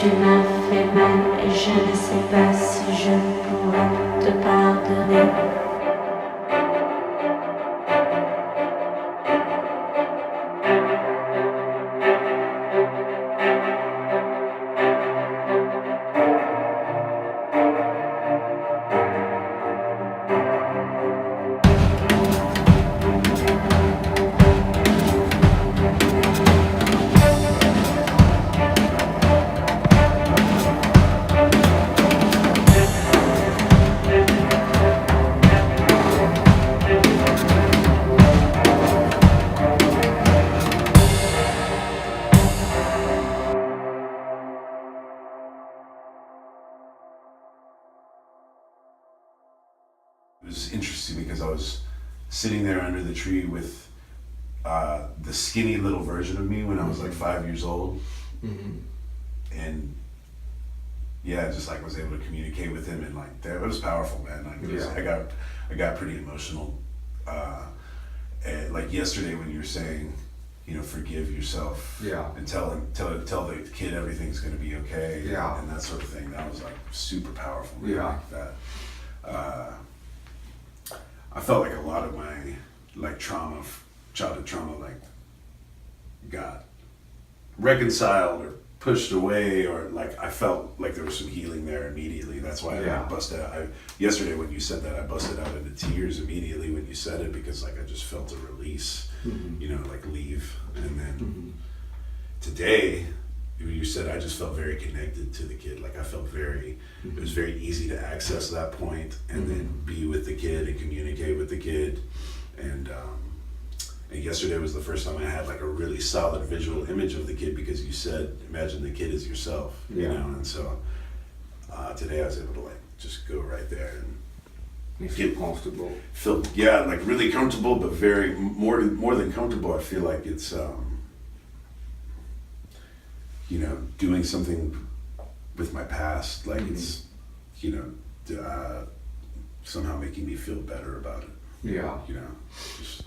Tu m'as fait mal et je ne sais pas si je pourrais te pardonner. It was interesting because I was sitting there under the tree with the skinny little version of me when I was like 5 years old, and yeah, just like was able to communicate with him, and like that, it was powerful, man. Like it was, I got pretty emotional. And like yesterday when you were saying, you know, forgive yourself, and tell the kid everything's gonna be okay, and that sort of thing. That was like super powerful, man. Like that. I felt like a lot of my like trauma, childhood trauma, like got reconciled or pushed away, or like I felt like there was some healing there immediately. That's why I busted out. Yesterday when you said that, I busted out into tears immediately when you said it, because like I just felt a release, you know, like leave. And then today, you said I just felt very connected to the kid. Like I felt very, it was very easy to access that point and then be with the kid and communicate with the kid. And yesterday was the first time I had like a really solid visual image of the kid, because you said, imagine the kid as yourself, you know? And so today I was able to like just go right there and you feel comfortable. Like really comfortable, but very, more than comfortable. I feel like it's, you know, doing something with my past, like it's, you know, somehow making me feel better about it. You know, just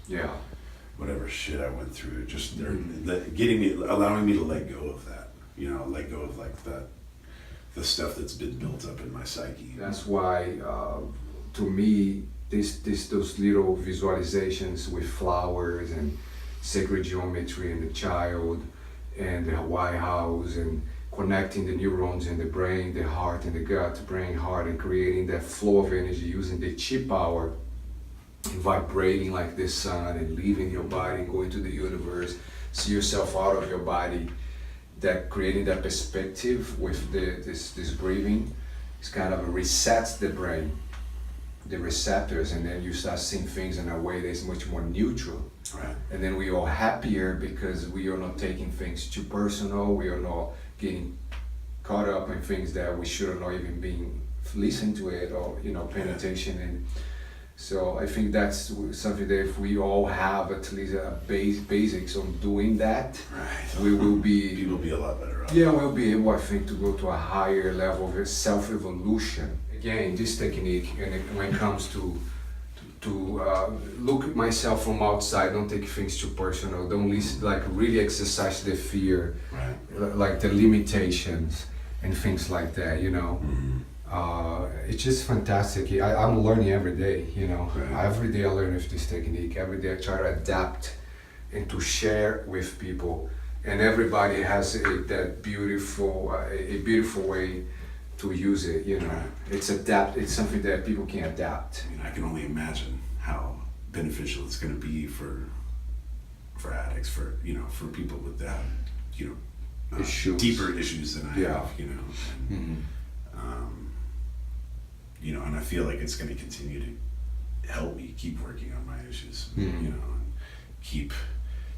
whatever shit I went through, just allowing me to let go of that, you know, let go of like the stuff that's been built up in my psyche. That's why, to me, those little visualizations with flowers and sacred geometry and the child and the Hawaii house and connecting the neurons in the brain, the heart and the gut, brain, heart, and creating that flow of energy using the chi power, vibrating like the sun and leaving your body, going to the universe, see yourself out of your body. That creating that perspective with this breathing is kind of resets the brain, the receptors, and then you start seeing things in a way that is much more neutral. Right. And then we are happier because we are not taking things too personal. We are not getting caught up in things that we should have not even been listening to it or, you know, paying attention. And so I think that's something that if we all have at least a basics on doing that, we will be... People will be a lot better off. Yeah, we'll be able, I think, to go to a higher level of self-evolution. Again, this technique, and when it comes to look at myself from outside, don't take things too personal, don't like really exercise the fear, like the limitations and things like that, you know. It's just fantastic. I'm learning every day, you know. Every day I learn with this technique. Every day I try to adapt and to share with people, and everybody has a beautiful way to use it, you know. It's something that people can adapt. I mean, I can only imagine how beneficial it's going to be for addicts, for, you know, for people with that, you know, deeper issues than I have, you know. And, you know, and I feel like it's going to continue to help me keep working on my issues, you know, and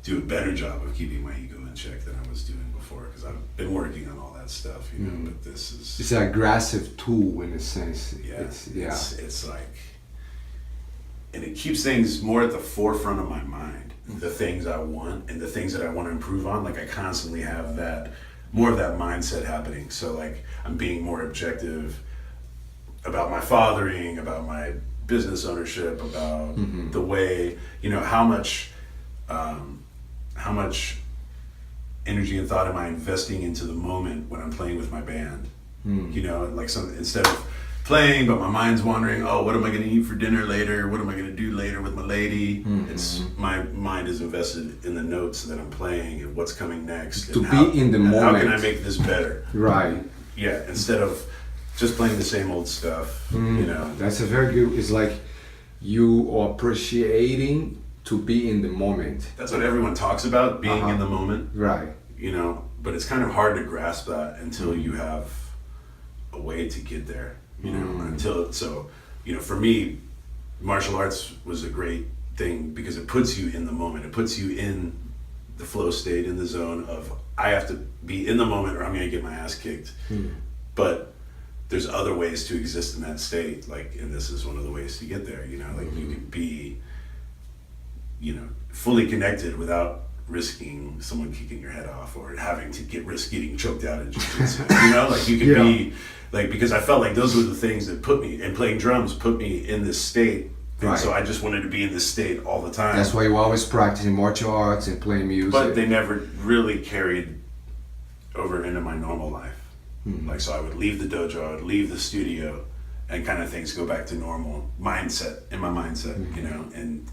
do a better job of keeping my ego in check than I was doing before, because I've been working on all that stuff, you know, but this is... It's an aggressive tool in a sense. It's like... And it keeps things more at the forefront of my mind, the things I want and the things that I want to improve on. Like I constantly have more of that mindset happening. So like I'm being more objective about my fathering, about my business ownership, about the way, you know, how much energy and thought am I investing into the moment when I'm playing with my band? You know, like instead of playing, but my mind's wandering, oh, what am I going to eat for dinner later? What am I going to do later with my lady? It's my mind is invested in the notes that I'm playing and what's coming next. To and be in the moment. How can I make this better? Right. Yeah, instead of just playing the same old stuff, you know. That's a very good, it's like you are appreciating to be in the moment. That's what everyone talks about, being in the moment. Right. You know, but it's kind of hard to grasp that until you have a way to get there, you know, you know, for me, martial arts was a great thing because it puts you in the moment. It puts you in the flow state, in the zone of, I have to be in the moment or I'm going to get my ass kicked. But there's other ways to exist in that state, like, and this is one of the ways to get there, you know, like you can be, you know, fully connected without risking someone kicking your head off or having to risk getting choked out in jiu-jitsu. You know, like you can be like, because I felt like those were the things that put me, and playing drums put me in this state. And so I just wanted to be in this state all the time. That's why you always practicing martial arts and playing music. But they never really carried over into my normal life. Like, so I would leave the dojo, I would leave the studio, and kind of things go back to normal mindset, in my mindset, you know, and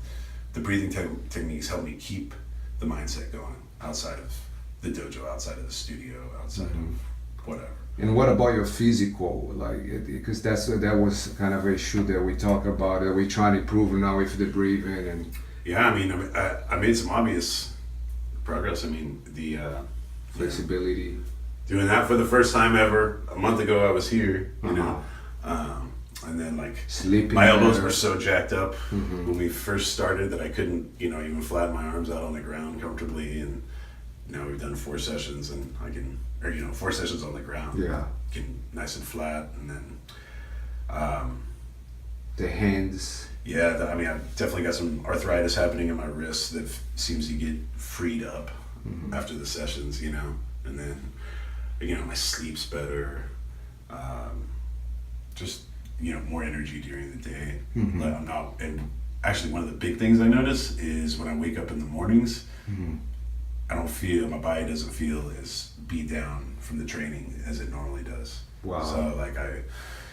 the breathing techniques help me keep the mindset going outside of the dojo, outside of the studio, outside of whatever. And what about your physical? Like, because that was kind of an issue that we talk about, that we try to improve now with the breathing and. Yeah, I mean, I made some obvious progress. I mean, the flexibility. Doing that for the first time ever. A month ago, I was here, you know, and then like sleeping. My elbows were so jacked up when we first started that I couldn't, you know, even flatten my arms out on the ground comfortably. And now we've done 4 sessions, and I can, or you know, 4 sessions on the ground. Yeah. Getting nice and flat, and then the hands. Yeah, I mean, I've definitely got some arthritis happening in my wrists that seems to get freed up after the sessions, you know, and then, you know, my sleep's better, just, you know, more energy during the day. Like I'm not, and actually one of the big things I notice is when I wake up in the mornings, I don't feel, my body doesn't feel as beat down from the training as it normally does. Wow. So like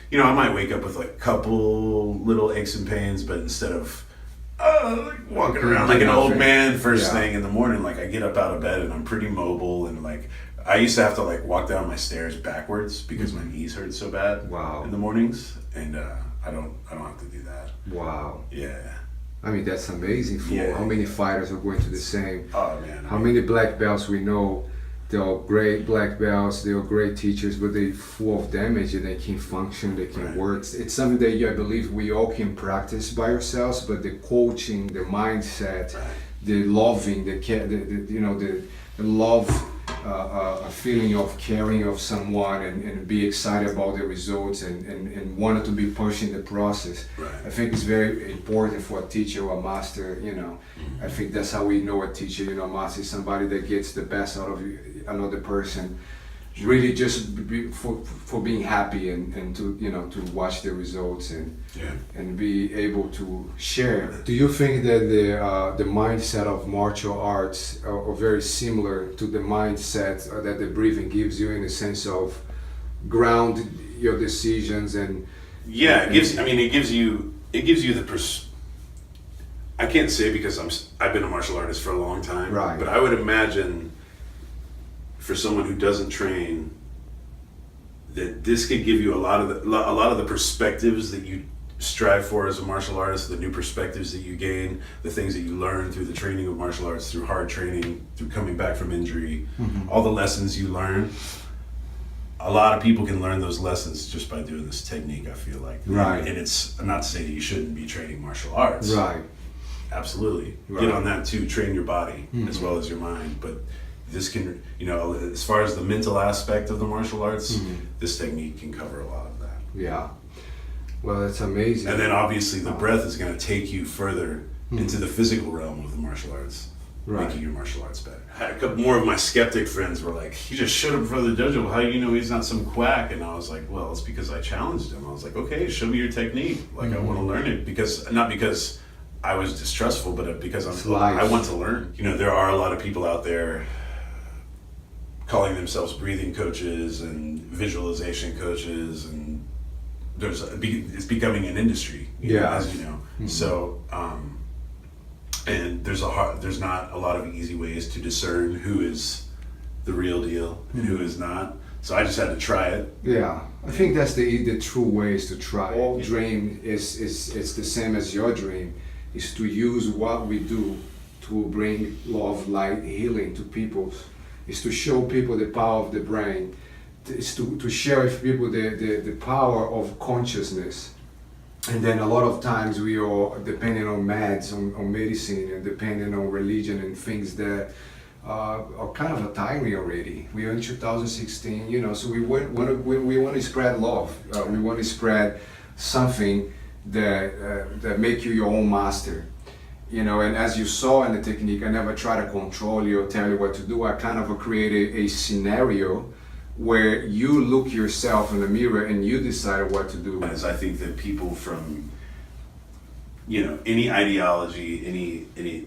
you know, I might wake up with like a couple little aches and pains, but instead of like walking around like an old man first thing in the morning, like I get up out of bed and I'm pretty mobile, and like I used to have to like walk down my stairs backwards because my knees hurt so bad in the mornings, and I don't have to do that. Wow. Yeah. I mean, that's amazing for how many fighters are going to the same. Oh man. How many black belts we know, they're all great black belts, they're great teachers, but they're full of damage and they can't function, they can't work. It's something that I believe we all can practice by ourselves, but the coaching, the mindset, the loving, the love, a feeling of caring of someone and be excited about the results and wanted to be pushing the process. I think it's very important for a teacher or a master, you know. I think that's how we know a teacher, you know, a master is somebody that gets the best out of another person. Really just for being happy and to, you know, to watch the results and be able to share. Do you think that the mindset of martial arts are very similar to the mindset that the breathing gives you, in the sense of ground your decisions and? Yeah, it gives you the I can't say because I've been a martial artist for a long time, but I would imagine for someone who doesn't train, that this could give you a lot of the perspectives that you strive for as a martial artist, the new perspectives that you gain, the things that you learn through the training of martial arts, through hard training, through coming back from injury, all the lessons you learn. A lot of people can learn those lessons just by doing this technique, I feel like. And it's not to say that you shouldn't be training martial arts. Absolutely. Get on that too, train your body as well as your mind. But this can, you know, as far as the mental aspect of the martial arts, this technique can cover a lot of that. Yeah. Well, that's amazing. And then obviously the breath is going to take you further into the physical realm of the martial arts, making your martial arts better. I had a couple more of my skeptic friends were like, he just showed up for the dojo. Well, how do you know he's not some quack? And I was like, well, it's because I challenged him. I was like, okay, show me your technique. Like, I want to learn it not because I was distrustful, but because I want to learn. You know, there are a lot of people out there calling themselves breathing coaches and visualization coaches, and it's becoming an industry, as you know. So, and there's not a lot of easy ways to discern who is the real deal and who is not. So I just had to try it. Yeah, I think that's the true way is to try. Our dream is the same as your dream, is to use what we do to bring love, light, healing to people. Is to show people the power of the brain. Is to share with people the power of consciousness. And then a lot of times we are depending on meds, on medicine, and depending on religion and things that are kind of tiring already. We are in 2016, so we want to spread love. We want to spread something that make you your own master. And as you saw in the technique, I never try to control you or tell you what to do. I kind of created a scenario where you look yourself in the mirror and you decide what to do. As I think that people from, any ideology, any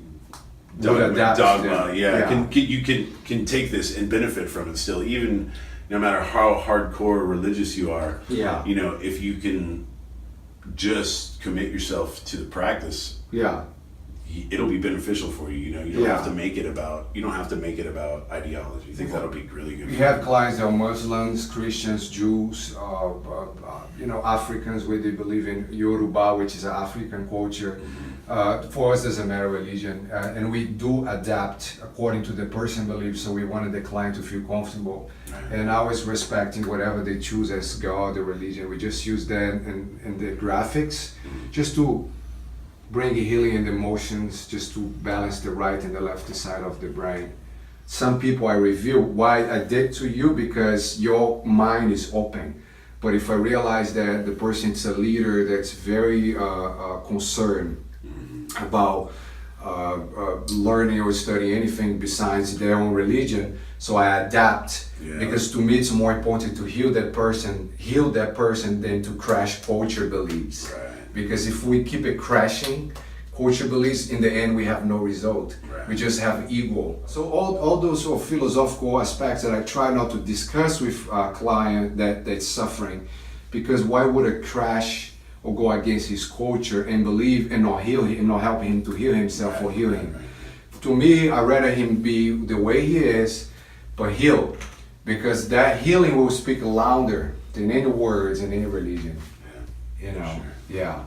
dogma, you can take this and benefit from it still, even no matter how hardcore religious you are. Yeah. If you can just commit yourself to the practice. Yeah. It'll be beneficial for you. You don't have to make it about. You don't have to make it about ideology. I think that'll be really good. We have clients that are Muslims, Christians, Jews, Africans, where they believe in Yoruba, which is an African culture. For us, doesn't matter religion, and we do adapt according to the person beliefs. So we wanted the client to feel comfortable, and always respecting whatever they choose as God or religion. We just use that in the graphics, just to bring healing and emotions, just to balance the right and the left side of the brain. Some people I reveal why I did to you, because your mind is open. But if I realize that the person is a leader that's very concerned about learning or studying anything besides their own religion, so I adapt. Because to me it's more important to heal that person than to crash culture beliefs. Because if we keep it crashing, culture beliefs, in the end we have no result. We just have ego. So all those sort of philosophical aspects that I try not to discuss with a client that's suffering, because why would I crash or go against his culture and believe and not heal him, and not help him to heal himself or heal him? To me, I'd rather him be the way he is, but heal, because that healing will speak louder than any words in any religion. Yeah.